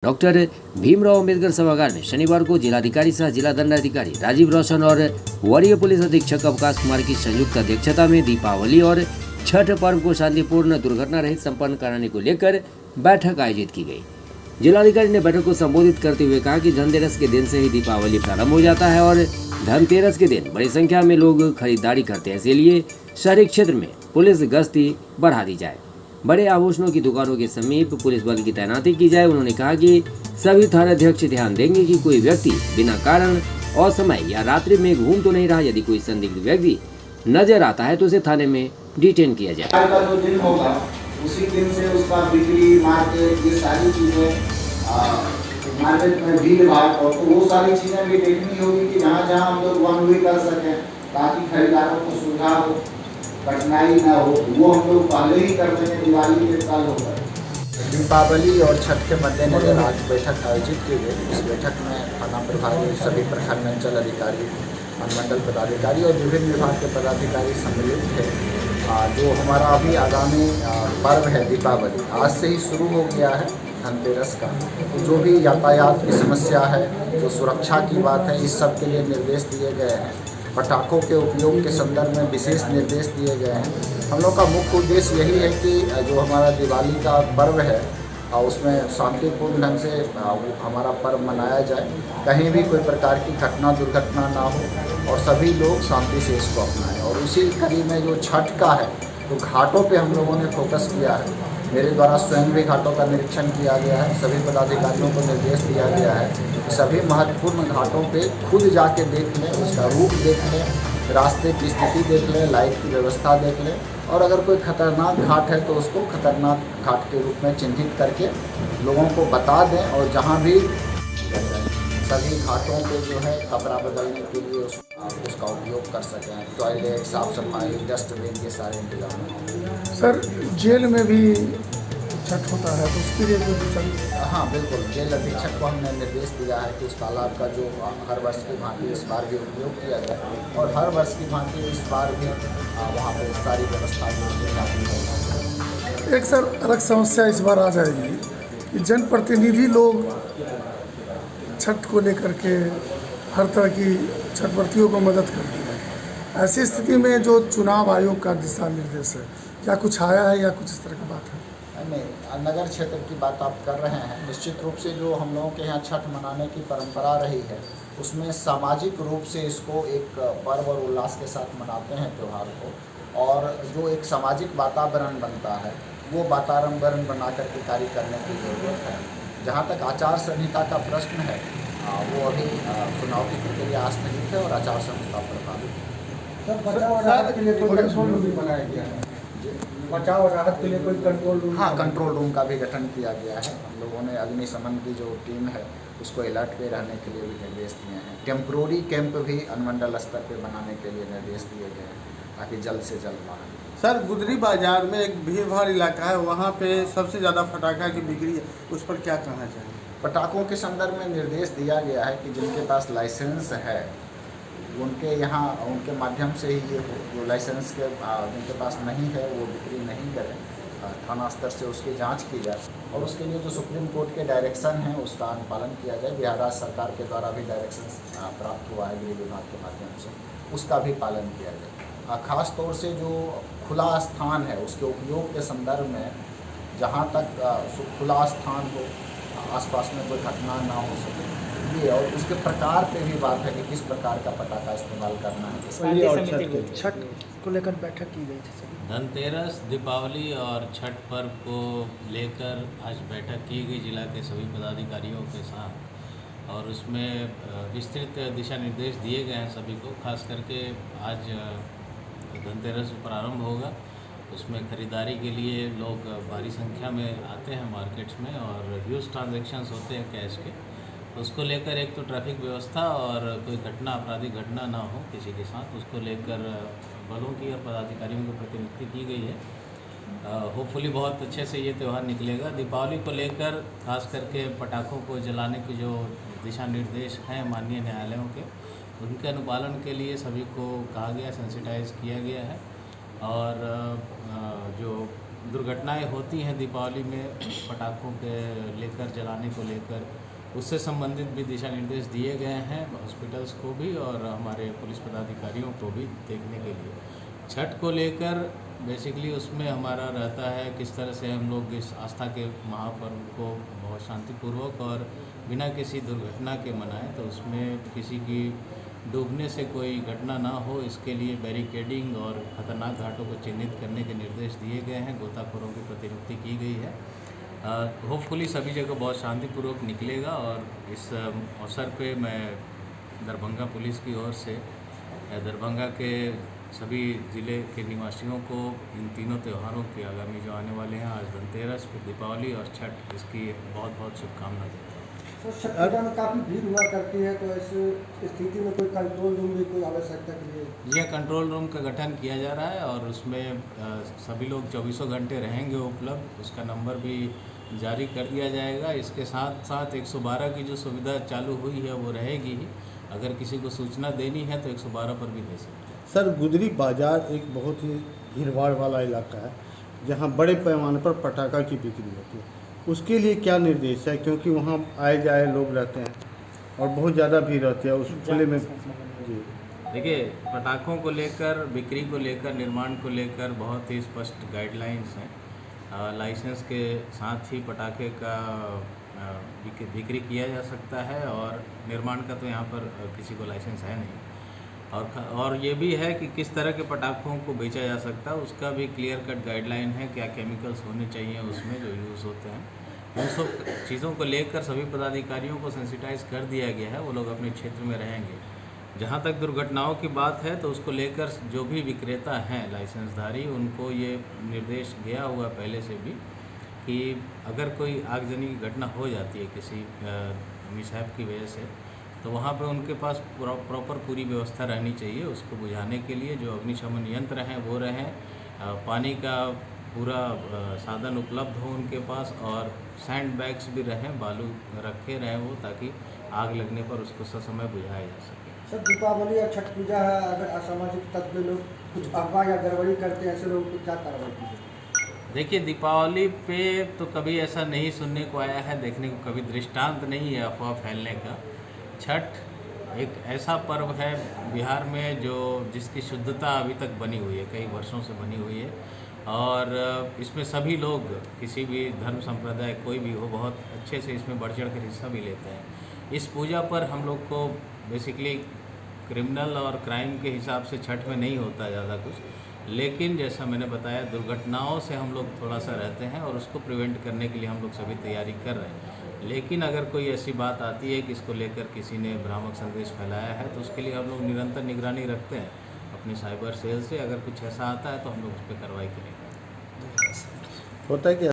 Doctor Bhimrao Ambedkar सभागार में शनिवार को जिलाधिकारी सह जिला दंडाधिकारी राजीव रोशन और वरीय पुलिस अधीक्षक अवकाश कुमार की संयुक्त अध्यक्षता में दीपावली और छठ पर्व को शांतिपूर्ण दुर्घटना रहित संपन्न कराने को लेकर बैठक आयोजित की गई। जिलाधिकारी ने बैठक को संबोधित करते हुए कहा कि धनतेरस के दिन से ही दीपावली प्रारंभ हो जाता है और धनतेरस के दिन बड़ी संख्या में लोग खरीदारी करते हैं, इसलिए शहरी क्षेत्र में पुलिस गश्ती बढ़ा दी जाए, बड़े आभूषणों की दुकानों के समीप पुलिस बल की तैनाती की जाए। उन्होंने कहा कि सभी थानाध्यक्ष ध्यान देंगे कि कोई व्यक्ति बिना कारण असमय या रात्रि में घूम तो नहीं रहा। यदि कोई संदिग्ध व्यक्ति नजर आता है तो उसे थाने में डिटेन किया जाए। का जो दिन होगा उसी दिन से उसका बिक्री मार्केट ये सारी चीज़ें मार्केट में भीड़ भाड़ और तो वो सारी चीज़ें भी देखनी होगी कि जहाँ जहाँ हम लोग वन वे कर सकें ताकि खरीदारों को सुविधा हो, कठिनाई ना हो, वो हम लोग पहले ही कर देंगे। दिवाली के साल होगा। दीपावली और छठ के मद्देनजर आज बैठक आयोजित की गई। इस बैठक में थाना प्रभारी, सभी प्रखंड अंचल अधिकारी, अनुमंडल पदाधिकारी और विभिन्न विभाग के पदाधिकारी सम्मिलित थे। जो हमारा अभी आगामी पर्व है दीपावली, आज से ही शुरू हो गया है धनतेरस का। तो जो भी यातायात की समस्या है, जो सुरक्षा की बात है, इस सब के लिए निर्देश दिए गए हैं। पटाखों के उपयोग के संदर्भ में विशेष निर्देश दिए गए हैं। हम लोग का मुख्य उद्देश्य यही है कि जो हमारा दिवाली का पर्व है उसमें शांतिपूर्ण ढंग से हमारा पर्व मनाया जाए, कहीं भी कोई प्रकार की घटना दुर्घटना ना हो और सभी लोग शांति से इसको अपनाएं। और उसी कड़ी में जो छठ का है तो घाटों पे हम लोगों ने फोकस किया है। मेरे द्वारा स्वयं भी घाटों का निरीक्षण किया गया है। सभी पदाधिकारियों को निर्देश दिया गया है कि सभी महत्वपूर्ण घाटों पे खुद जाके देख लें, उसका रूप देख लें, रास्ते की स्थिति देख लें, लाइट की व्यवस्था देख लें और अगर कोई खतरनाक घाट है तो उसको खतरनाक घाट के रूप में चिन्हित करके लोगों को बता दें। और जहाँ भी सभी घाटों पे जो है कपड़ा बदलने के लिए उसका उपयोग कर सकें। टॉयलेट, साफ सफाई, डस्टबिन, ये सारे इंतजाम हैं। सर, जेल में भी छठ होता है तो उसके लिए भी हाँ बिल्कुल, जेल अधीक्षक को हमने निर्देश दिया है कि उस तालाब का जो हर वर्ष की भांति इस बार भी उपयोग किया जाए और हर वर्ष की भांति इस बार भी वहाँ पर सारी व्यवस्था एक सर अलग समस्या इस बार आ जाएगी कि जनप्रतिनिधि लोग छठ को लेकर के हर तरह की छठव्रतियों को मदद करते हैं। ऐसी स्थिति में जो चुनाव आयोग का दिशा निर्देश है, क्या कुछ आया है या कुछ इस तरह की बात है? नहीं, नगर क्षेत्र की बात आप कर रहे हैं। निश्चित रूप से जो हम लोगों के यहाँ छठ मनाने की परंपरा रही है उसमें सामाजिक रूप से इसको एक पर्व और उल्लास के साथ मनाते हैं त्यौहार को। और जो एक सामाजिक वातावरण बनता है वो वातावरण बना करके कार्य करने की ज़रूरत है। जहाँ तक आचार संहिता का प्रश्न है वो अभी चुनाव की प्रक्रिया स्थगित है और आचार संहिता प्रभावित है। बचाव राहत के लिए कोई कंट्रोल रूम बनाया गया है? बचाव राहत के लिए कोई कंट्रोल रूम? हाँ, कंट्रोल रूम का भी गठन किया गया है। हम लोगों ने अग्निशमन की जो टीम है उसको अलर्ट पे रहने के लिए भी निर्देश दिए हैं। टेम्प्रोरी कैंप भी अनुमंडल स्तर पे बनाने के लिए निर्देश दिए गए हैं ताकि जल्द से जल्द मांग। सर, गुदरी बाजार में एक भीड़ भाड़ इलाका है, वहाँ पे सबसे ज़्यादा पटाखा की बिक्री है, उस पर क्या कहना चाहिए? पटाखों के संदर्भ में निर्देश दिया गया है कि जिनके पास लाइसेंस है उनके यहाँ उनके माध्यम से ही ये हो। जो लाइसेंस के जिनके पास नहीं है वो बिक्री नहीं करें। थाना स्तर से उसकी जांच की जाए और उसके लिए जो सुप्रीम कोर्ट के डायरेक्शन हैं उसका अनुपालन किया जाए। बिहार राज्य सरकार के द्वारा भी डायरेक्शन प्राप्त हुआ है गृह विभाग के माध्यम से, उसका भी पालन किया जाए। ख़ास तौर से जो खुला स्थान है उसके उपयोग के संदर्भ में जहाँ तक खुला स्थान हो, आसपास में कोई घटना ना हो सके ये, और उसके प्रकार पे भी बात है कि किस प्रकार का पटाखा इस्तेमाल करना है। छठ को लेकर बैठक की गई थी। धनतेरस, दीपावली और छठ पर्व को लेकर आज बैठक की गई जिला के सभी पदाधिकारियों के साथ और उसमें विस्तृत दिशा निर्देश दिए गए हैं सभी को। खास करके आज धनतेरस प्रारंभ होगा, उसमें ख़रीदारी के लिए लोग भारी संख्या में आते हैं मार्केट्स में और ह्यूज ट्रांजैक्शंस होते हैं कैश के। उसको लेकर एक तो ट्रैफिक व्यवस्था और कोई घटना, आपराधिक घटना ना हो किसी के साथ, उसको लेकर बलों की और पदाधिकारियों की प्रतिनियुक्ति की गई है। होपफुली बहुत अच्छे से ये त्यौहार निकलेगा। दीपावली को लेकर खास करके पटाखों को जलाने के जो दिशा निर्देश हैं माननीय न्यायालयों के, उनके अनुपालन के लिए सभी को कहा गया, सेंसिटाइज किया गया है। और जो दुर्घटनाएं होती हैं दीपावली में पटाखों के लेकर जलाने को लेकर, उससे संबंधित भी दिशा निर्देश दिए गए हैं हॉस्पिटल्स को भी और हमारे पुलिस पदाधिकारियों को भी देखने के लिए। छठ को लेकर बेसिकली उसमें हमारा रहता है किस तरह से हम लोग इस आस्था के महापर्व को बहुत शांतिपूर्वक और बिना किसी दुर्घटना के मनाएं, तो उसमें किसी की डूबने से कोई घटना ना हो, इसके लिए बैरिकेडिंग और ख़तरनाक घाटों को चिन्हित करने के निर्देश दिए गए हैं। गोताखोरों की प्रतिनियुक्ति की गई है। होपफुली सभी जगह बहुत शांतिपूर्वक निकलेगा। और इस अवसर पे मैं दरभंगा पुलिस की ओर से दरभंगा के सभी ज़िले के निवासियों को इन तीनों त्योहारों की आगामी जो आने वाले हैं, आज धनतेरस, फिर दीपावली और छठ, इसकी बहुत बहुत शुभकामनाएं देता हूँ। सर, छठ पूजा में काफ़ी भीड़ हुआ करती है, तो इस स्थिति में कोई कंट्रोल रूम की कोई आवश्यकता के लिए यह कंट्रोल रूम का गठन किया जा रहा है और उसमें सभी लोग 24 घंटे रहेंगे उपलब्ध। उसका नंबर भी जारी कर दिया जाएगा। इसके साथ साथ 112 की जो सुविधा चालू हुई है वो रहेगी ही। अगर किसी को सूचना देनी है तो 112 पर भी दे सकते हैं। सर, गुदरी बाज़ार एक बहुत ही भीड़-भाड़ वाला इलाका है जहाँ बड़े पैमाने पर पटाखा की बिक्री होती है, उसके लिए क्या निर्देश है? क्योंकि वहाँ आए जाए लोग रहते हैं और बहुत ज़्यादा भीड़ रहती है उस खुले में। जी देखिए, पटाखों को लेकर, बिक्री को लेकर, निर्माण को लेकर बहुत ही स्पष्ट गाइडलाइंस हैं। लाइसेंस के साथ ही पटाखे का बिक्री किया जा सकता है और निर्माण का तो यहाँ पर किसी को लाइसेंस है नहीं। और ये भी है कि किस तरह के पटाखों को बेचा जा सकता है, उसका भी क्लियर कट गाइडलाइन है। क्या केमिकल्स होने चाहिए उसमें जो यूज़ होते हैं, उन सब चीज़ों को लेकर सभी पदाधिकारियों को सेंसिटाइज कर दिया गया है। वो लोग अपने क्षेत्र में रहेंगे। जहाँ तक दुर्घटनाओं की बात है तो उसको लेकर जो भी विक्रेता हैं लाइसेंसधारी, उनको ये निर्देश गया हुआ पहले से भी कि अगर कोई आगजनी की घटना हो जाती है किसी मिसहैप की वजह से, तो वहाँ पे उनके पास प्रॉपर पूरी व्यवस्था रहनी चाहिए उसको बुझाने के लिए। जो अग्निशमन यंत्र हैं वो रहें, पानी का पूरा साधन उपलब्ध हो उनके पास और सैंड बैग्स भी रहें, बालू रखे रहें वो, ताकि आग लगने पर उसको ससमय बुझाया जा सके। सर, दीपावली और छठ पूजा है, अगर असामाजिक तत्व लोग कुछ अफवाह या गड़बड़ी करते हैं, ऐसे लोगों को क्या कार्रवाई की जाए? देखिए, दीपावली पे तो कभी ऐसा नहीं सुनने को आया है, देखने को कभी दृष्टांत नहीं है अफवाह फैलने का। छठ एक ऐसा पर्व है बिहार में जिसकी शुद्धता अभी तक बनी हुई है, कई वर्षों से बनी हुई है और इसमें सभी लोग, किसी भी धर्म संप्रदाय कोई भी हो, बहुत अच्छे से इसमें बढ़ चढ़ कर हिस्सा भी लेते हैं। इस पूजा पर हम लोग को बेसिकली क्रिमिनल और क्राइम के हिसाब से छठ में नहीं होता ज़्यादा कुछ, लेकिन जैसा मैंने बताया दुर्घटनाओं से हम लोग थोड़ा सा रहते हैं और उसको प्रिवेंट करने के लिए हम लोग सभी तैयारी कर रहे हैं। लेकिन अगर कोई ऐसी बात आती है कि इसको लेकर किसी ने भ्रामक संदेश फैलाया है तो उसके लिए हम लोग निरंतर निगरानी रखते हैं अपने साइबर सेल से। अगर कुछ ऐसा आता है तो हम लोग उस पर कार्रवाई करेंगे। होता है कि